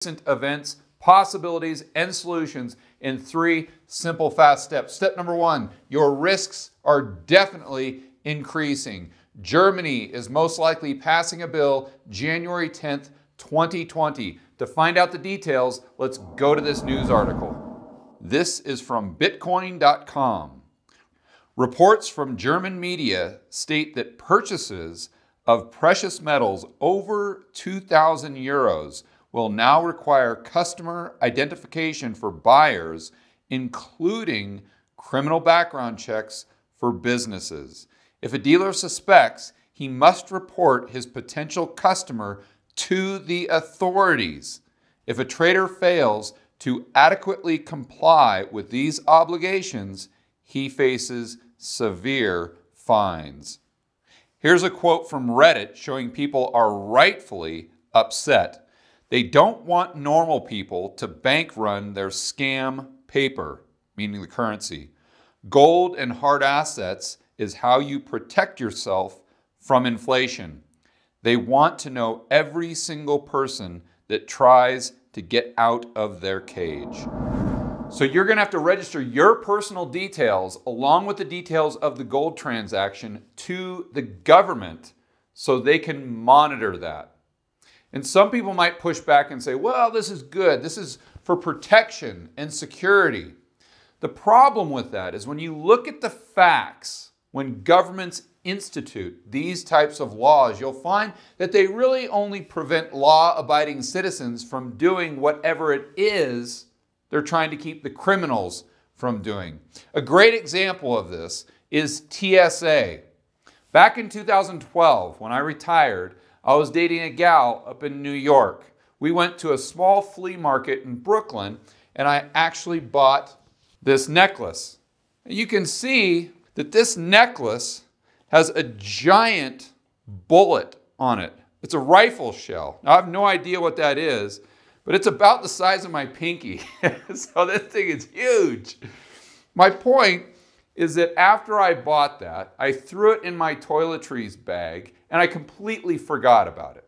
recent events, possibilities, and solutions in 3 simple, fast steps. Step number 1, your risks are definitely increasing. Germany is most likely passing a bill January 10th, 2020. To find out the details, let's go to this news article. This is from Bitcoin.com. Reports from German media state that purchases of precious metals over 2,000 euros will now require customer identification for buyers, including criminal background checks for businesses. If a dealer suspects, he must report his potential customer to the authorities. If a trader fails to adequately comply with these obligations, he faces severe fines. Here's a quote from Reddit showing people are rightfully upset. They don't want normal people to bank run their scam paper, meaning the currency. Gold and hard assets is how you protect yourself from inflation. They want to know every single person that tries to get out of their cage. So you're going to have to register your personal details along with the details of the gold transaction to the government so they can monitor that. And some people might push back and say, well, this is good. This is for protection and security. The problem with that is when you look at the facts, when governments institute these types of laws, you'll find that they really only prevent law-abiding citizens from doing whatever it is they're trying to keep the criminals from doing. A great example of this is TSA. Back in 2012, when I retired, I was dating a gal up in New York. We went to a small flea market in Brooklyn, and I actually bought this necklace. You can see that this necklace has a giant bullet on it. It's a rifle shell. Now, I have no idea what that is, but it's about the size of my pinky. So this thing is huge. My point is that after I bought that, I threw it in my toiletries bag and I completely forgot about it.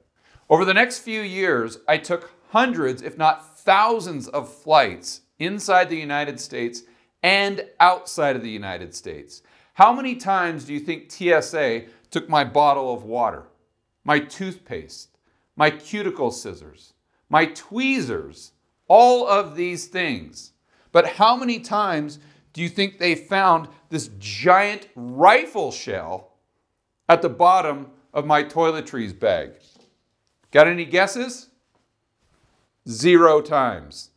Over the next few years, I took hundreds, if not thousands of flights inside the United States and outside of the United States. How many times do you think TSA took my bottle of water, my toothpaste, my cuticle scissors, my tweezers, all of these things? But how many times do you think they found this giant rifle shell at the bottom of my toiletries bag? Got any guesses? 0 times.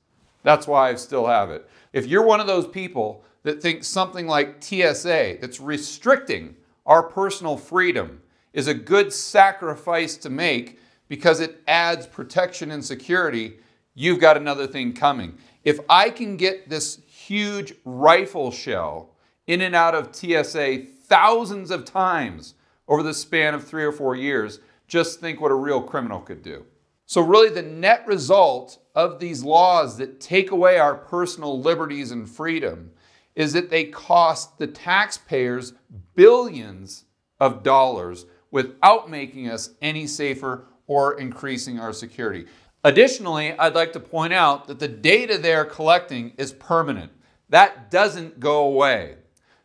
That's why I still have it. If you're one of those people that thinks something like TSA that's restricting our personal freedom is a good sacrifice to make because it adds protection and security, you've got another thing coming. If I can get this huge rifle shell in and out of TSA thousands of times over the span of 3 or 4 years, just think what a real criminal could do. So really the net result of these laws that take away our personal liberties and freedom is that they cost the taxpayers billions of dollars without making us any safer or increasing our security. Additionally, I'd like to point out that the data they're collecting is permanent. That doesn't go away.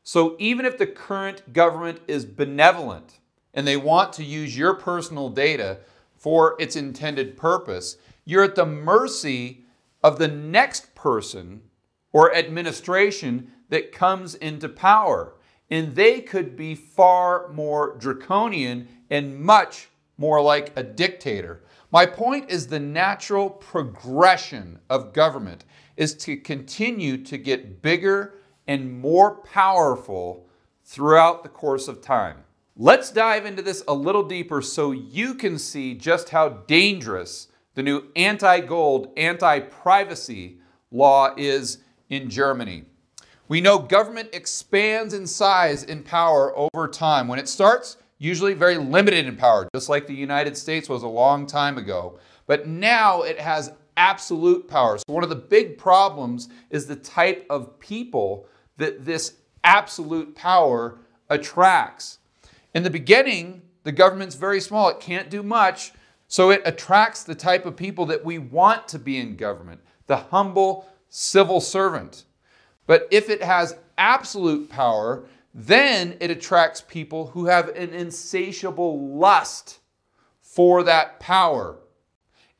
So even if the current government is benevolent and they want to use your personal data for its intended purpose, you're at the mercy of the next person or administration that comes into power. And they could be far more draconian and much more like a dictator. My point is the natural progression of government is to continue to get bigger and more powerful throughout the course of time. Let's dive into this a little deeper so you can see just how dangerous the new anti-gold, anti-privacy law is in Germany. We know government expands in size and power over time. When it starts, usually very limited in power, just like the United States was a long time ago. But now it has absolute power. So one of the big problems is the type of people that this absolute power attracts. In the beginning, the government's very small. It can't do much. So it attracts the type of people that we want to be in government, the humble civil servant. But if it has absolute power, then it attracts people who have an insatiable lust for that power.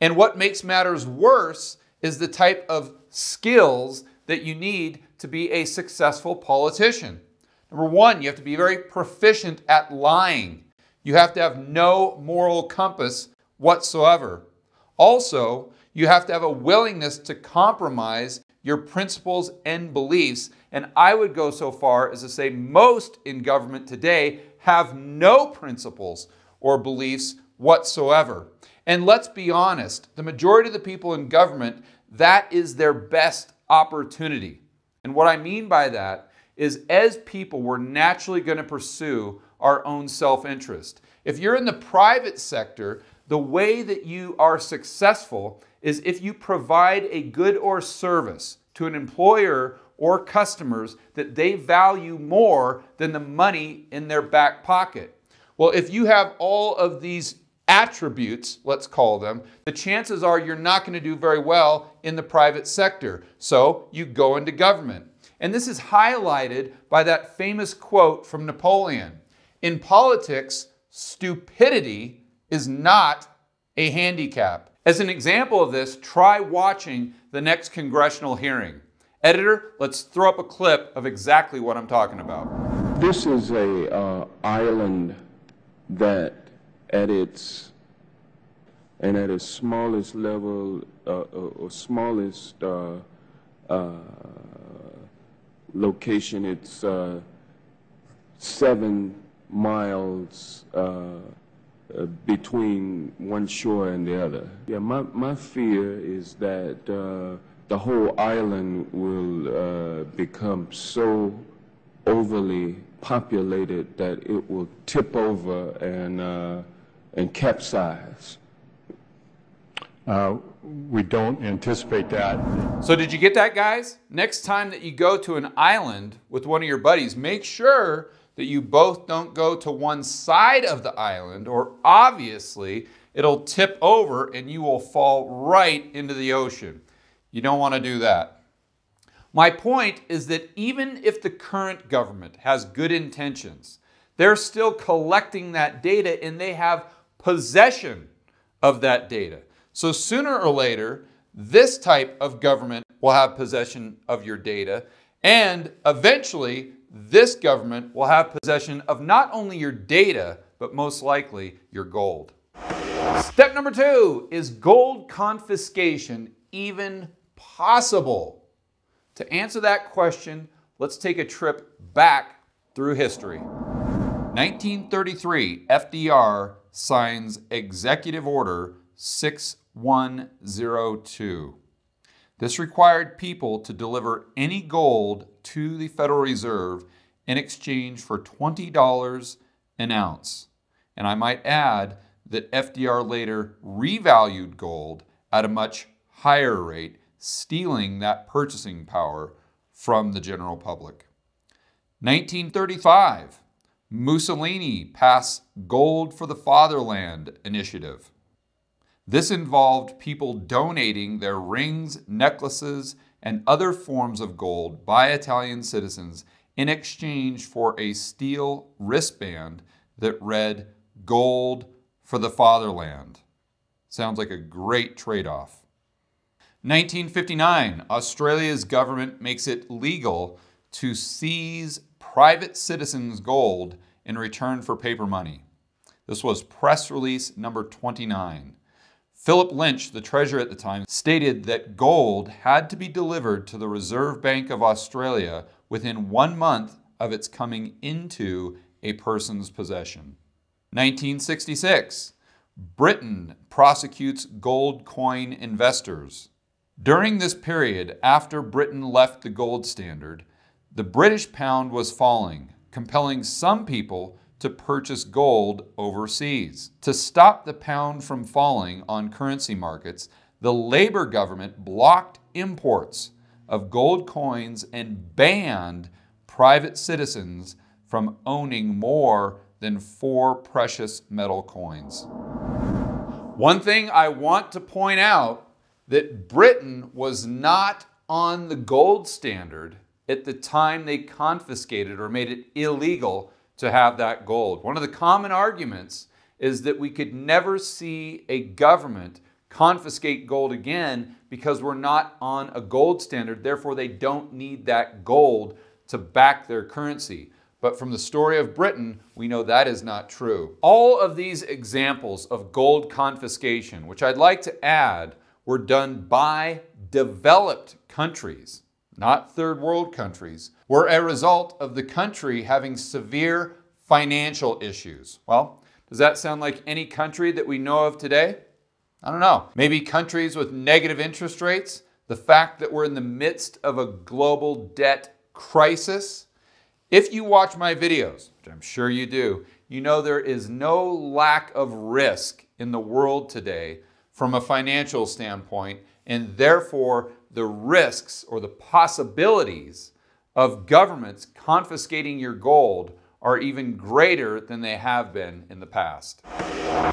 And what makes matters worse is the type of skills that you need to be a successful politician. Number one, you have to be very proficient at lying. You have to have no moral compass whatsoever. Also, you have to have a willingness to compromise your principles and beliefs. And I would go so far as to say most in government today have no principles or beliefs whatsoever. And let's be honest, the majority of the people in government, that is their best opportunity. And what I mean by that is as people, we're naturally going to pursue our own self-interest. If you're in the private sector, the way that you are successful is if you provide a good or service to an employer or customers that they value more than the money in their back pocket. Well, if you have all of these attributes, let's call them, the chances are you're not going to do very well in the private sector. So you go into government. And this is highlighted by that famous quote from Napoleon. In politics, stupidity is not a handicap. As an example of this, try watching the next congressional hearing. Editor, let's throw up a clip of exactly what I'm talking about. This is a island that at its smallest level or smallest location, it's 7 miles between one shore and the other. Yeah, my fear is that the whole island will become so overly populated that it will tip over and capsize. We don't anticipate that. So did you get that, guys? Next time that you go to an island with one of your buddies, make sure that you both don't go to one side of the island, or obviously it'll tip over and you will fall right into the ocean. You don't want to do that. My point is that even if the current government has good intentions, they're still collecting that data and they have possession of that data. So sooner or later, this type of government will have possession of your data, and eventually this government will have possession of not only your data, but most likely your gold. Step number 2, is gold confiscation even possible? To answer that question, let's take a trip back through history. 1933, FDR signs Executive Order 6102. This required people to deliver any gold to the Federal Reserve in exchange for $20 an ounce. And I might add that FDR later revalued gold at a much higher rate, stealing that purchasing power from the general public. 1935, Mussolini passed Gold for the Fatherland initiative. This involved people donating their rings, necklaces, and other forms of gold by Italian citizens in exchange for a steel wristband that read "Gold for the Fatherland." Sounds like a great trade-off. 1959, Australia's government makes it legal to seize private citizens' gold in return for paper money. This was press release number 29. Philip Lynch, the treasurer at the time, stated that gold had to be delivered to the Reserve Bank of Australia within 1 month of its coming into a person's possession. 1966, Britain prosecutes gold coin investors. During this period, after Britain left the gold standard, the British pound was falling, compelling some people to purchase gold overseas. To stop the pound from falling on currency markets, the Labour government blocked imports of gold coins and banned private citizens from owning more than 4 precious metal coins. One thing I want to point out, that Britain was not on the gold standard at the time they confiscated or made it illegal to have that gold. One of the common arguments is that we could never see a government confiscate gold again because we're not on a gold standard, therefore they don't need that gold to back their currency. But from the story of Britain, we know that is not true. All of these examples of gold confiscation, which I'd like to add, were done by developed countries, not third world countries, were a result of the country having severe financial issues. Well, does that sound like any country that we know of today? I don't know. Maybe countries with negative interest rates, the fact that we're in the midst of a global debt crisis. If you watch my videos, which I'm sure you do, you know there is no lack of risk in the world today from a financial standpoint, and therefore the risks or the possibilities of governments confiscating your gold are even greater than they have been in the past.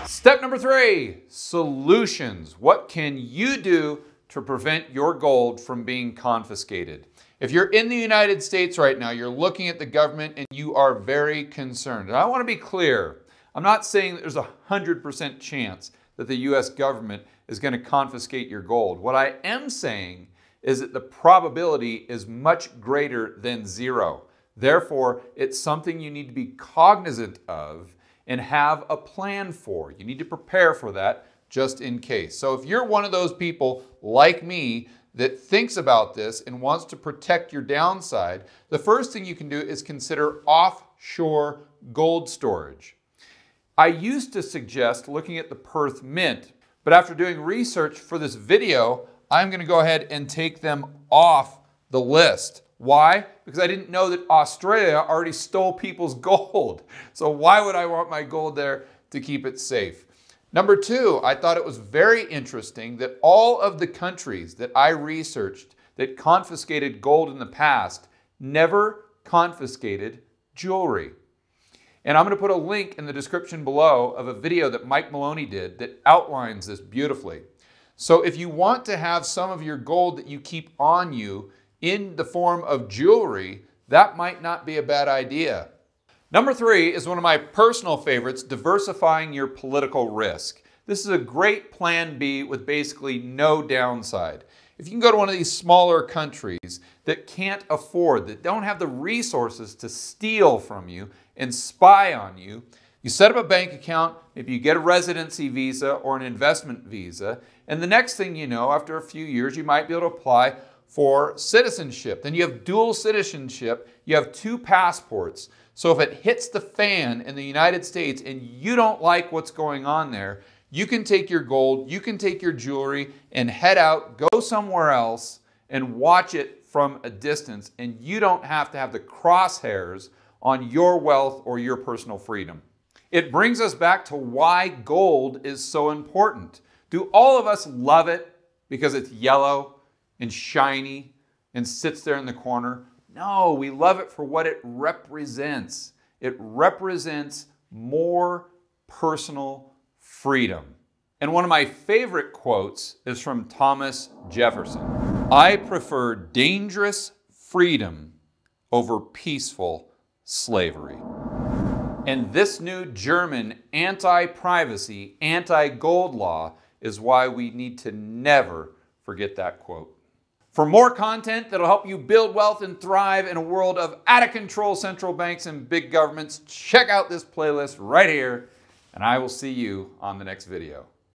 Step number 3, solutions. What can you do to prevent your gold from being confiscated? If you're in the United States right now, you're looking at the government and you are very concerned. And I want to be clear, I'm not saying that there's a 100% chance that the US government is going to confiscate your gold. What I am saying is that the probability is much greater than 0. Therefore, it's something you need to be cognizant of and have a plan for. You need to prepare for that just in case. So if you're one of those people like me that thinks about this and wants to protect your downside, the first thing you can do is consider offshore gold storage. I used to suggest looking at the Perth Mint, but after doing research for this video, I'm going to go ahead and take them off the list. Why? Because I didn't know that Australia already stole people's gold. So why would I want my gold there to keep it safe? Number 2, I thought it was very interesting that all of the countries that I researched that confiscated gold in the past never confiscated jewelry. And I'm going to put a link in the description below of a video that Mike Maloney did that outlines this beautifully. So if you want to have some of your gold that you keep on you in the form of jewelry, that might not be a bad idea. Number 3 is one of my personal favorites, diversifying your political risk. This is a great plan B with basically no downside. If you can go to one of these smaller countries that can't afford, that don't have the resources to steal from you and spy on you, you set up a bank account, maybe you get a residency visa or an investment visa, and the next thing you know, after a few years, you might be able to apply for citizenship. Then you have dual citizenship, you have 2 passports. So if it hits the fan in the United States and you don't like what's going on there, you can take your gold, you can take your jewelry and head out, go somewhere else and watch it from a distance, and you don't have to have the crosshairs on your wealth or your personal freedom. It brings us back to why gold is so important. Do all of us love it because it's yellow and shiny and sits there in the corner? No, we love it for what it represents. It represents more personal freedom. And one of my favorite quotes is from Thomas Jefferson. I prefer dangerous freedom over peaceful slavery. And this new German anti-privacy, anti-gold law is why we need to never forget that quote. For more content that'll help you build wealth and thrive in a world of out-of-control central banks and big governments, check out this playlist right here, and I will see you on the next video.